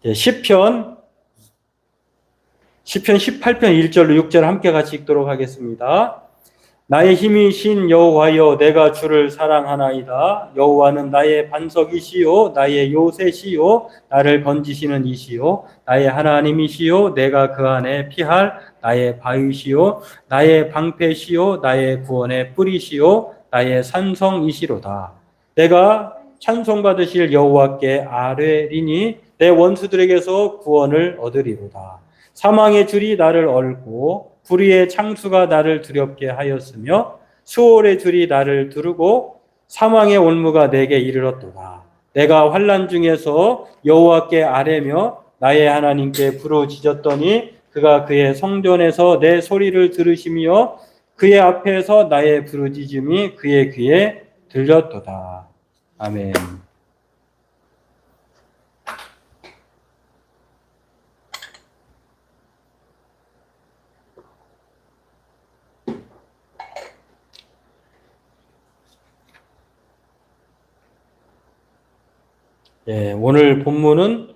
시편 18편 1절로 6절 함께 같이 읽도록 하겠습니다. 나의 힘이신 여호와여, 내가 주를 사랑하나이다. 여호와는 나의 반석이시요 나의 요새시요 나를 건지시는 이시요 나의 하나님이시요 내가 그 안에 피할 나의 바위시요 나의 방패시요 나의 구원의 뿌리시요 나의 산성이시로다. 내가 찬송받으실 여호와께 아뢰리니 내 원수들에게서 구원을 얻으리로다. 사망의 줄이 나를 얽고 불의의 창수가 나를 두렵게 하였으며 수월의 줄이 나를 두르고 사망의 올무가 내게 이르렀도다. 내가 환난 중에서 여호와께 아뢰며 나의 하나님께 부르짖었더니 그가 그의 성전에서 내 소리를 들으시며 그의 앞에서 나의 부르짖음이 그의 귀에 들렸도다. 아멘. 오늘 본문은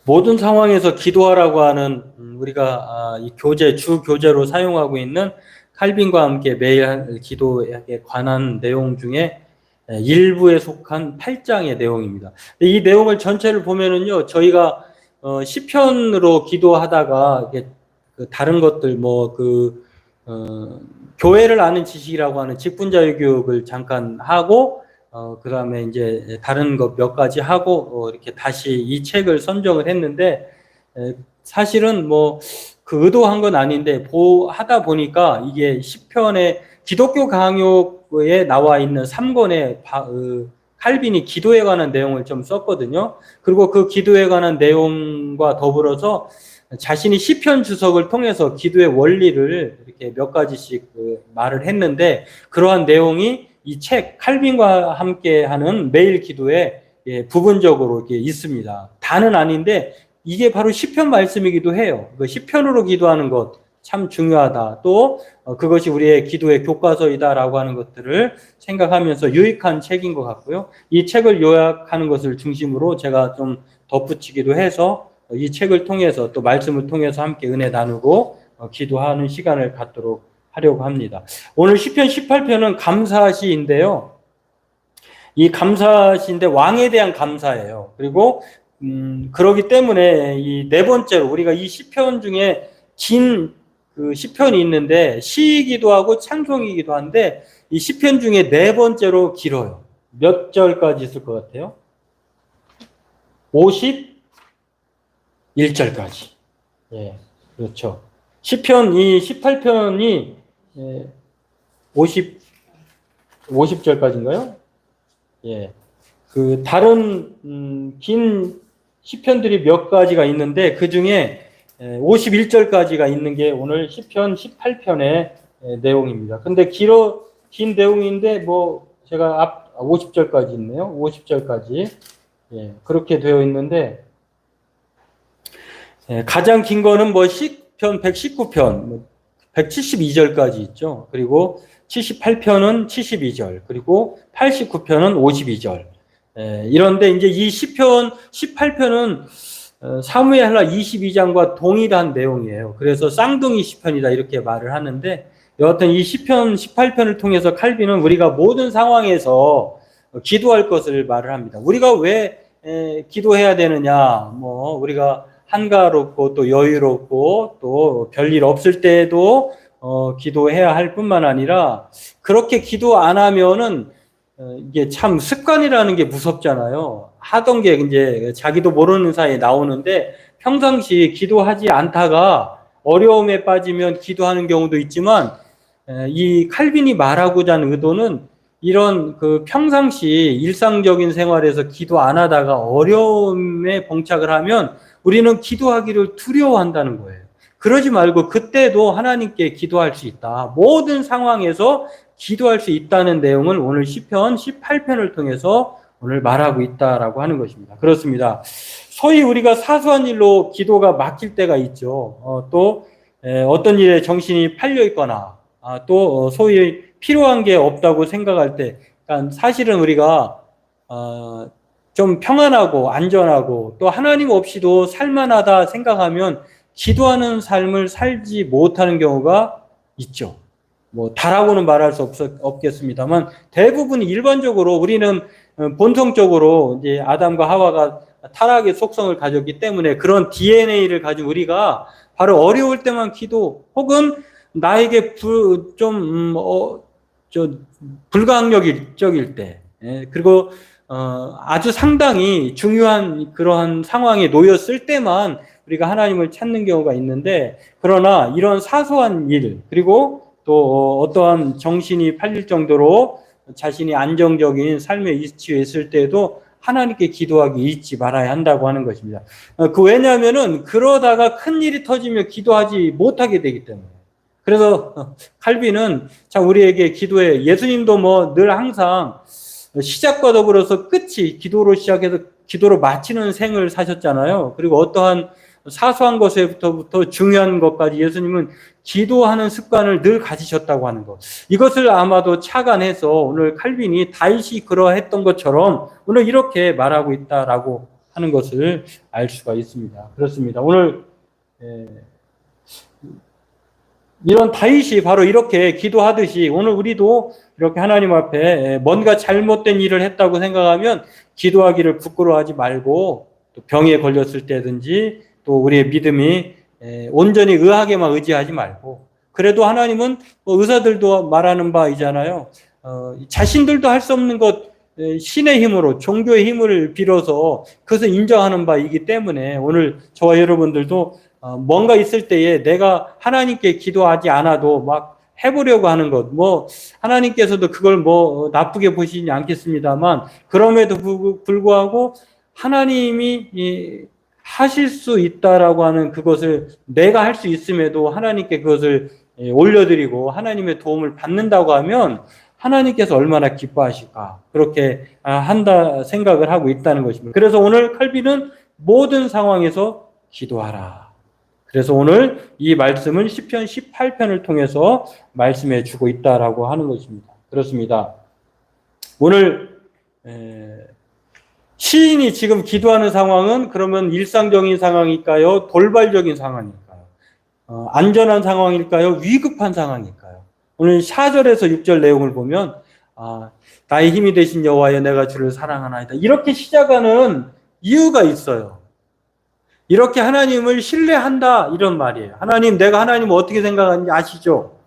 모든 상황에서 기도하라고 하는 우리가 이 교재, 주 교재로 사용하고 있는 칼빈과 함께 매일 기도에 관한 내용 중에 일부에 속한 8장의 내용입니다. 이 내용을 전체를 보면은요, 저희가 시편으로 기도하다가 다른 것들 교회를 아는 지식이라고 하는 직분자유 교육을 잠깐 하고 그 다음에 이제 다른 것 몇 가지 하고 이렇게 다시 이 책을 선정을 했는데 사실은 그 의도한 건 아닌데 하다 보니까 이게 시편의 기독교 강요에 나와 있는 3권의 칼빈이 기도에 관한 내용을 좀 썼거든요. 그리고 그 기도에 관한 내용과 더불어서 자신이 시편 주석을 통해서 기도의 원리를 이렇게 몇 가지씩 말을 했는데 그러한 내용이 이 책 칼빈과 함께 하는 매일 기도에 부분적으로 이렇게 있습니다. 다는 아닌데 이게 바로 시편 말씀이기도 해요. 시편으로 기도하는 것 참 중요하다. 또 그것이 우리의 기도의 교과서이다라고 하는 것들을 생각하면서 유익한 책인 것 같고요. 이 책을 요약하는 것을 중심으로 제가 좀 덧붙이기도 해서 이 책을 통해서 또 말씀을 통해서 함께 은혜 나누고 기도하는 시간을 갖도록 하려고 합니다. 오늘 시편 18편은 감사시인데요. 이 감사시인데 왕에 대한 감사예요. 그리고 그러기 때문에 이 네 번째로 우리가 이 시편 중에 긴 그 시편이 있는데 시이기도 하고 찬송이기도 한데 이 시편 중에 네 번째로 길어요. 몇 절까지 있을 것 같아요? 51절까지. 예, 그렇죠. 시편 이 18편이 50절까지인가요? 예. 그 다른 긴 시편들이 몇 가지가 있는데 그 중에 51절까지가 있는 게 오늘 시편 18편의 내용입니다. 근데 긴 내용인데 제가 50절까지 있네요. 50절까지. 예, 그렇게 되어 있는데 가장 긴 거는 시편 119편 172절까지 있죠. 그리고 78편은 72절, 그리고 89편은 52절. 이런데 이제 이 시편 18편은 사무엘하 22장과 동일한 내용이에요. 그래서 쌍둥이 시편이다 이렇게 말을 하는데 여하튼 이 시편 18편을 통해서 칼빈은 우리가 모든 상황에서 기도할 것을 말을 합니다. 우리가 왜 기도해야 되느냐? 우리가 한가롭고 또 여유롭고 또 별일 없을 때에도 기도해야 할 뿐만 아니라 그렇게 기도 안 하면은 이게 참 습관이라는 게 무섭잖아요. 하던 게 이제 자기도 모르는 사이에 나오는데 평상시 기도하지 않다가 어려움에 빠지면 기도하는 경우도 있지만 이 칼빈이 말하고자 하는 의도는 이런 평상시 일상적인 생활에서 기도 안 하다가 어려움에 봉착을 하면 우리는 기도하기를 두려워한다는 거예요. 그러지 말고 그때도 하나님께 기도할 수 있다. 모든 상황에서 기도할 수 있다는 내용을 오늘 시편 18편을 통해서 오늘 말하고 있다라고 하는 것입니다. 그렇습니다. 소위 우리가 사소한 일로 기도가 막힐 때가 있죠. 또 어떤 일에 정신이 팔려 있거나 또 소위 필요한 게 없다고 생각할 때, 그러니까 사실은 우리가 좀 평안하고 안전하고 또 하나님 없이도 살만하다 생각하면 기도하는 삶을 살지 못하는 경우가 있죠. 뭐 다라고는 말할 수 없겠습니다만 대부분 일반적으로 우리는 본성적으로 이제 아담과 하와가 타락의 속성을 가졌기 때문에 그런 DNA를 가진 우리가 바로 어려울 때만 기도 혹은 나에게 불가항력적일 때 그리고 아주 상당히 중요한 그러한 상황에 놓였을 때만 우리가 하나님을 찾는 경우가 있는데 그러나 이런 사소한 일 그리고 또 어떠한 정신이 팔릴 정도로 자신이 안정적인 삶에 위치해 있을 때도 하나님께 기도하기 잊지 말아야 한다고 하는 것입니다. 왜냐하면은 그러다가 큰 일이 터지면 기도하지 못하게 되기 때문에. 그래서 칼빈은 참 우리에게 기도에 예수님도 뭐 늘 항상 시작과 더불어서 끝이 기도로 시작해서 기도로 마치는 생을 사셨잖아요. 그리고 어떠한 사소한 것에부터 중요한 것까지 예수님은 기도하는 습관을 늘 가지셨다고 하는 것. 이것을 아마도 착안해서 오늘 칼빈이 다윗이 그러했던 것처럼 오늘 이렇게 말하고 있다라고 하는 것을 알 수가 있습니다. 그렇습니다. 오늘 이런 다윗이 바로 이렇게 기도하듯이 오늘 우리도 이렇게 하나님 앞에 뭔가 잘못된 일을 했다고 생각하면 기도하기를 부끄러워하지 말고 또 병에 걸렸을 때든지 또 우리의 믿음이 온전히 의학에만 의지하지 말고 그래도 하나님은 의사들도 말하는 바이잖아요. 자신들도 할 수 없는 것 신의 힘으로 종교의 힘을 빌어서 그것을 인정하는 바이기 때문에 오늘 저와 여러분들도 뭔가 있을 때에 내가 하나님께 기도하지 않아도 막 해보려고 하는 것, 뭐 하나님께서도 그걸 뭐 나쁘게 보시지 않겠습니다만 그럼에도 불구하고 하나님이 하실 수 있다라고 하는 그것을 내가 할 수 있음에도 하나님께 그것을 올려드리고 하나님의 도움을 받는다고 하면 하나님께서 얼마나 기뻐하실까 그렇게 한다 생각을 하고 있다는 것입니다. 그래서 오늘 칼빈은 모든 상황에서 기도하라. 그래서 오늘 이 말씀을 시편 18편을 통해서 말씀해 주고 있다라고 하는 것입니다. 그렇습니다. 오늘 시인이 지금 기도하는 상황은 그러면 일상적인 상황일까요? 돌발적인 상황일까요? 안전한 상황일까요? 위급한 상황일까요? 오늘 4절에서 6절 내용을 보면 나의 힘이 되신 여호와여 내가 주를 사랑하나이다. 이렇게 시작하는 이유가 있어요. 이렇게 하나님을 신뢰한다 이런 말이에요. 하나님, 내가 하나님을 어떻게 생각하는지 아시죠?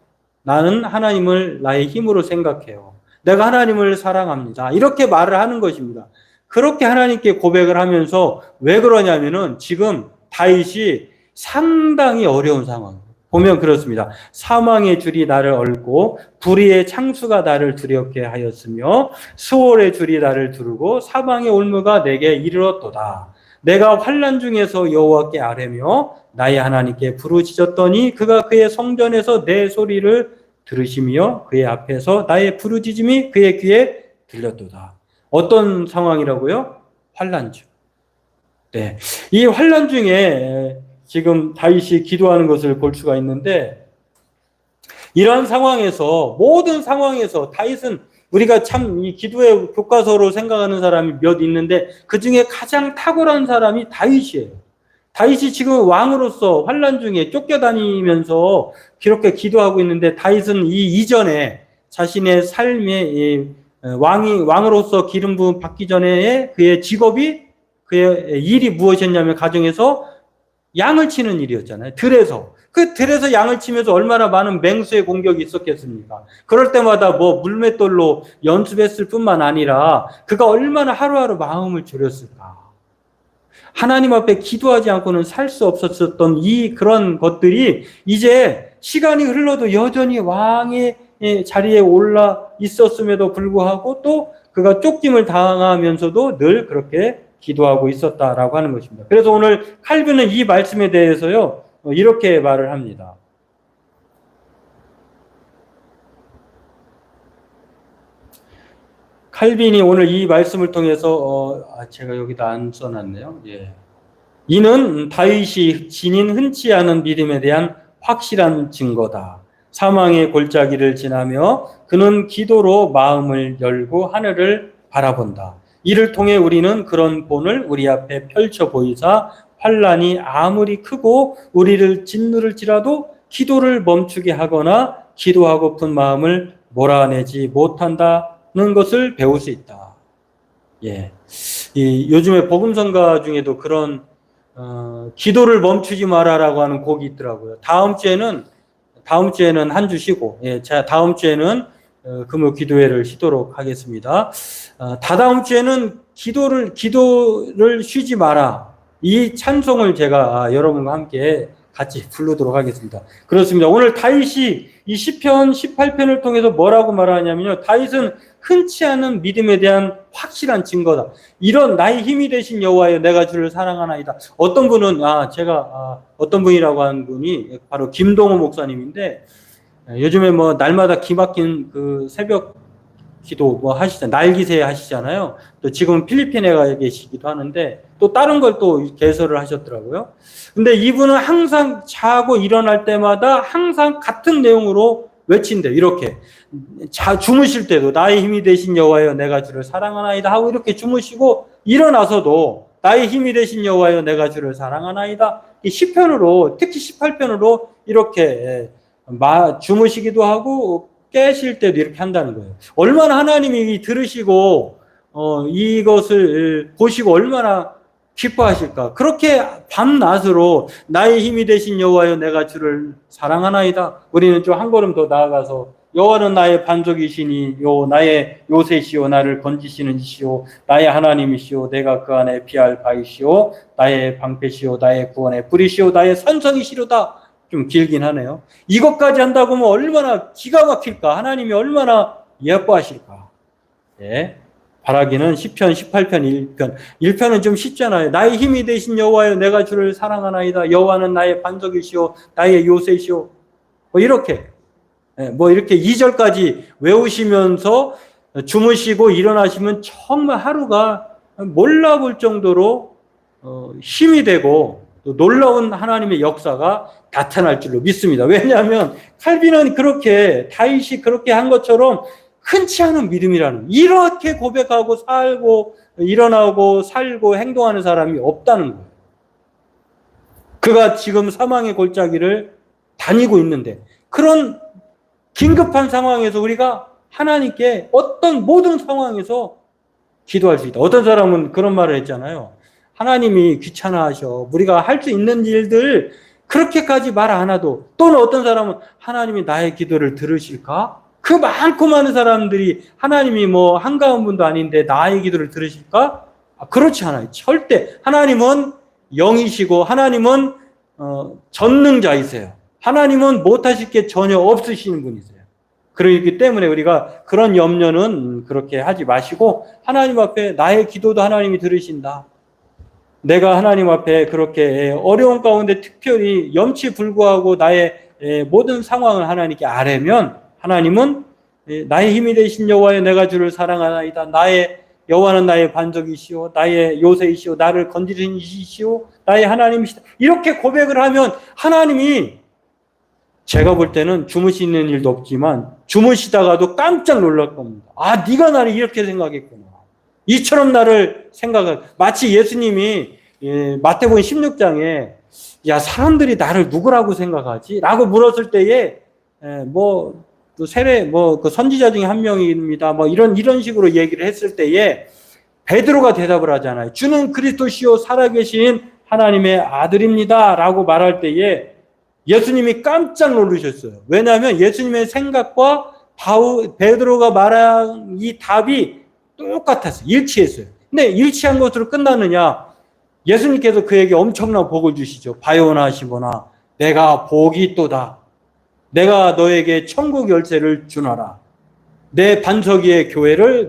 나는 하나님을 나의 힘으로 생각해요. 내가 하나님을 사랑합니다. 이렇게 말을 하는 것입니다. 그렇게 하나님께 고백을 하면서 왜 그러냐면은 지금 다윗이 상당히 어려운 상황. 보면 그렇습니다. 사망의 줄이 나를 얽고 불의의 창수가 나를 두렵게 하였으며 수월의 줄이 나를 두르고 사방의 올무가 내게 이르렀도다. 내가 환난 중에서 여호와께 아뢰며 나의 하나님께 부르짖었더니 그가 그의 성전에서 내 소리를 들으시며 그의 앞에서 나의 부르짖음이 그의 귀에 들렸도다. 어떤 상황이라고요? 환난 중. 네, 이 환난 중에 지금 다윗이 기도하는 것을 볼 수가 있는데 이러한 상황에서 모든 상황에서 다윗은 우리가 참 이 기도의 교과서로 생각하는 사람이 몇 있는데 그 중에 가장 탁월한 사람이 다윗이에요. 다윗이 지금 왕으로서 환난 중에 쫓겨다니면서 그렇게 기도하고 있는데 다윗은 이 이전에 자신의 삶의 왕으로서 기름 부음 받기 전에 그의 직업이 그의 일이 무엇이었냐면 가정에서 양을 치는 일이었잖아요. 들에서. 그 들에서 양을 치면서 얼마나 많은 맹수의 공격이 있었겠습니까? 그럴 때마다 뭐 물맷돌로 연습했을 뿐만 아니라 그가 얼마나 하루하루 마음을 졸였을까. 하나님 앞에 기도하지 않고는 살 수 없었던 그런 것들이 이제 시간이 흘러도 여전히 왕의 자리에 올라 있었음에도 불구하고 또 그가 쫓김을 당하면서도 늘 그렇게 기도하고 있었다라고 하는 것입니다. 그래서 오늘 칼빈은 이 말씀에 대해서요, 이렇게 말을 합니다. 칼빈이 오늘 이 말씀을 통해서 제가 여기다 안 써놨네요. 예. 이는 다윗이 지닌 흔치 않은 믿음에 대한 확실한 증거다. 사망의 골짜기를 지나며 그는 기도로 마음을 열고 하늘을 바라본다. 이를 통해 우리는 그런 본을 우리 앞에 펼쳐 보이사 환난이 아무리 크고 우리를 짓누를지라도 기도를 멈추게 하거나 기도하고픈 마음을 몰아내지 못한다는 것을 배울 수 있다. 예. 요즘에 복음성가 중에도 그런 기도를 멈추지 마라라고 하는 곡이 있더라고요. 다음 주에는 한 주 쉬고, 예, 자, 다음 주에는 금요 기도회를 쉬도록 하겠습니다. 다다음 주에는 기도를 쉬지 마라. 이 찬송을 제가 여러분과 함께 같이 부르도록 하겠습니다. 그렇습니다. 오늘 다윗이 이 시편 18편을 통해서 뭐라고 말하냐면요. 다윗은 흔치 않은 믿음에 대한 확실한 증거다. 이런 나의 힘이 되신 여호와여 내가 주를 사랑하나이다. 어떤 분은 어떤 분이라고 하는 분이 바로 김동호 목사님인데 요즘에 뭐 날마다 기막힌 그 새벽 기도 뭐 하시잖아요. 날기새 하시잖아요. 또 지금 필리핀에 가 계시기도 하는데 또 다른 걸 또 개설을 하셨더라고요. 근데 이분은 항상 자고 일어날 때마다 항상 같은 내용으로 외친대요. 이렇게 주무실 때도 나의 힘이 되신 여호와여 내가 주를 사랑하나이다 하고 이렇게 주무시고 일어나서도 나의 힘이 되신 여호와여 내가 주를 사랑하나이다. 이 시편으로 특히 18편으로 이렇게 주무시기도 하고 깨실 때도 이렇게 한다는 거예요. 얼마나 하나님이 들으시고 이것을 보시고 얼마나 기뻐하실까. 그렇게 밤낮으로 나의 힘이 되신 여호와여 내가 주를 사랑하나이다. 우리는 좀 한 걸음 더 나아가서 여호와는 나의 반석이시니 나의 요새시오 나를 건지시는 이시오 나의 하나님이시오 내가 그 안에 피할 바이시오 나의 방패시오 나의 구원의 뿌리시오 나의 산성이시로다. 좀 길긴 하네요. 이것까지 한다고 하면 얼마나 기가 막힐까. 하나님이 얼마나 예뻐하실까. 예. 바라기는 시편 18편 1편. 1편은 좀 쉽잖아요. 나의 힘이 되신 여호와여 내가 주를 사랑하나이다. 여호와는 나의 반석이시오 나의 요새시오. 뭐 이렇게 2절까지 외우시면서 주무시고 일어나시면 정말 하루가 몰라볼 정도로 힘이 되고 또 놀라운 하나님의 역사가 나타날 줄로 믿습니다. 왜냐하면 칼빈은 다윗이 그렇게 한 것처럼 흔치 않은 믿음이라는, 이렇게 고백하고 살고 일어나고 살고 행동하는 사람이 없다는 거예요. 그가 지금 사망의 골짜기를 다니고 있는데 그런 긴급한 상황에서 우리가 하나님께 모든 상황에서 기도할 수 있다. 어떤 사람은 그런 말을 했잖아요. 하나님이 귀찮아하셔. 우리가 할 수 있는 일들 그렇게까지 말 안 해도, 또는 어떤 사람은 하나님이 나의 기도를 들으실까? 그 많고 많은 사람들이 하나님이 한가한 분도 아닌데 나의 기도를 들으실까? 그렇지 않아요. 절대. 하나님은 영이시고 하나님은 전능자이세요. 하나님은 못하실 게 전혀 없으시는 분이세요. 그렇기 때문에 우리가 그런 염려는 그렇게 하지 마시고 하나님 앞에 나의 기도도 하나님이 들으신다. 내가 하나님 앞에 그렇게 어려운 가운데 특별히 염치불구하고 나의 모든 상황을 하나님께 아뢰면 하나님은 나의 힘이 되신 여호와여 내가 주를 사랑하나이다. 여호와는 나의 반석이시오 나의 요새이시오 나를 건지시는 이시오 나의 하나님이시다. 이렇게 고백을 하면 하나님이, 제가 볼 때는 주무시는 일도 없지만 주무시다가도 깜짝 놀랄 겁니다. 네가 나를 이렇게 생각했구나. 이처럼 나를 마치 예수님이 마태복음 16장에 사람들이 나를 누구라고 생각하지? 라고 물었을 때에 그 선지자 중에 한 명입니다. 이런 식으로 얘기를 했을 때에 베드로가 대답을 하잖아요. 주는 그리스도시요 살아계신 하나님의 아들입니다. 라고 말할 때에 예수님이 깜짝 놀라셨어요. 왜냐하면 예수님의 생각과 베드로가 말한 이 답이 똑같았어요. 일치했어요. 근데 일치한 것으로 끝나느냐? 예수님께서 그에게 엄청난 복을 주시죠. 바요나 시모나 내가 복이 있도다. 내가 너에게 천국 열쇠를 주노라. 내 반석 위에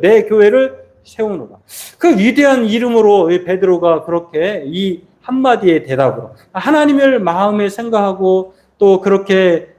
내 교회를 세우노라. 그 위대한 이름으로 베드로가 그렇게 이 한마디의 대답으로 하나님을 마음에 생각하고 또 그렇게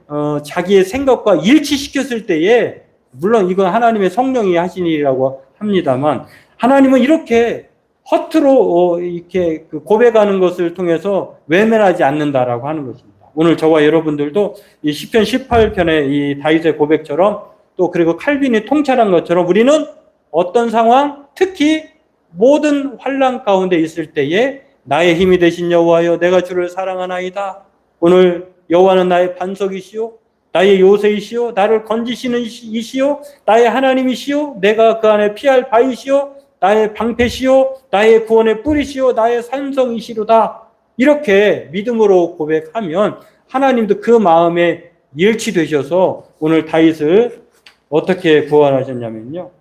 자기의 생각과 일치시켰을 때에, 물론 이건 하나님의 성령이 하신 일이라고 합니다만 하나님은 이렇게 허투루 이렇게 고백하는 것을 통해서 외면하지 않는다라고 하는 것입니다. 오늘 저와 여러분들도 이 시편 18편의 이 다윗의 고백처럼 또 그리고 칼빈이 통찰한 것처럼 우리는 어떤 상황, 특히 모든 환난 가운데 있을 때에 나의 힘이 되신 여호와여 내가 주를 사랑하나이다. 오늘 여호와는 나의 반석이시오, 나의 요새이시오, 나를 건지시는 이시오, 나의 하나님이시오, 내가 그 안에 피할 바이시오, 나의 방패시오, 나의 구원의 뿌리시오, 나의 산성이시로다. 이렇게 믿음으로 고백하면 하나님도 그 마음에 일치되셔서 오늘 다윗을 어떻게 구원하셨냐면요,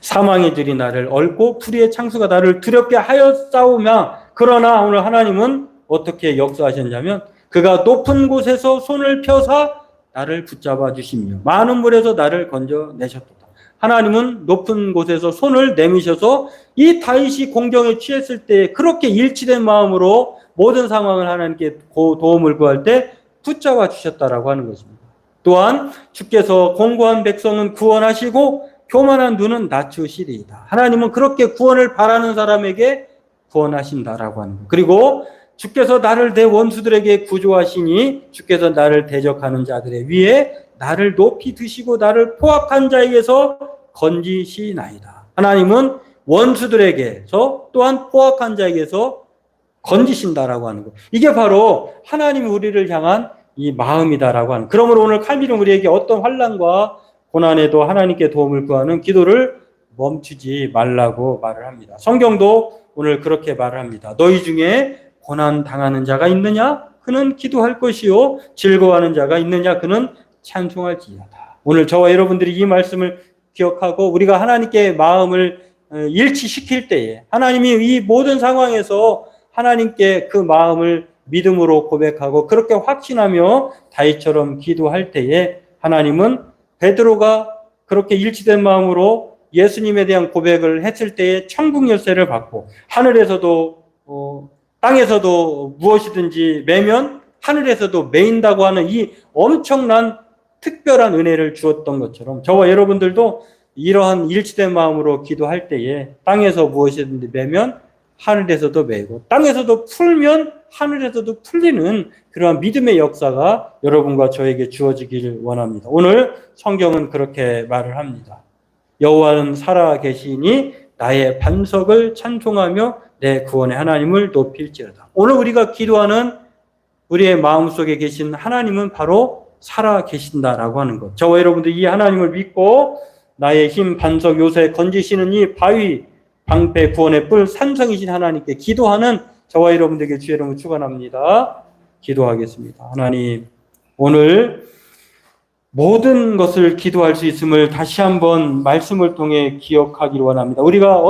사망의 들이 나를 얽고 풀이의 창수가 나를 두렵게 하였사오며, 그러나 오늘 하나님은 어떻게 역사하셨냐면 그가 높은 곳에서 손을 펴사 나를 붙잡아 주시며 많은 물에서 나를 건져내셨도다. 하나님은 높은 곳에서 손을 내미셔서 이 다윗이 공경에 취했을 때 그렇게 일치된 마음으로 모든 상황을 하나님께 도움을 구할 때 붙잡아 주셨다라고 하는 것입니다. 또한 주께서 공고한 백성은 구원하시고 교만한 눈은 낮추시리이다. 하나님은 그렇게 구원을 바라는 사람에게 구원하신다라고 하는 것. 그리고 주께서 나를 내 원수들에게 구조하시니 주께서 나를 대적하는 자들의 위에 나를 높이 드시고 나를 포악한 자에게서 건지시나이다. 하나님은 원수들에게서 또한 포악한 자에게서 건지신다라고 하는 것. 이게 바로 하나님이 우리를 향한 이 마음이다라고 하는. 그러므로 오늘 칼빈은 우리에게 어떤 환난과 고난에도 하나님께 도움을 구하는 기도를 멈추지 말라고 말을 합니다. 성경도 오늘 그렇게 말을 합니다. 너희 중에 고난 당하는 자가 있느냐? 그는 기도할 것이요. 즐거워하는 자가 있느냐? 그는 찬송할지어다. 오늘 저와 여러분들이 이 말씀을 기억하고 우리가 하나님께 마음을 일치시킬 때에 하나님이 이 모든 상황에서 하나님께 그 마음을 믿음으로 고백하고 그렇게 확신하며 다윗처럼 기도할 때에 하나님은 베드로가 그렇게 일치된 마음으로 예수님에 대한 고백을 했을 때에 천국 열쇠를 받고 하늘에서도 땅에서도 무엇이든지 매면 하늘에서도 매인다고 하는 이 엄청난 특별한 은혜를 주었던 것처럼 저와 여러분들도 이러한 일치된 마음으로 기도할 때에 땅에서 무엇이든지 매면 하늘에서도 매고 땅에서도 풀면 하늘에서도 풀리는 그러한 믿음의 역사가 여러분과 저에게 주어지기를 원합니다. 오늘 성경은 그렇게 말을 합니다. 여호와는 살아 계시니 나의 반석을 찬송하며 내 구원의 하나님을 높일지어다. 오늘 우리가 기도하는 우리의 마음속에 계신 하나님은 바로 살아 계신다라고 하는 것. 저와 여러분들 이 하나님을 믿고 나의 힘, 반석, 요새 건지시는 이 바위, 방패, 구원의 뿔, 산성이신 하나님께 기도하는 저와 여러분들에게 주의 이름을 축원합니다. 기도하겠습니다. 하나님, 오늘 모든 것을 기도할 수 있음을 다시 한번 말씀을 통해 기억하기를 원합니다. 우리가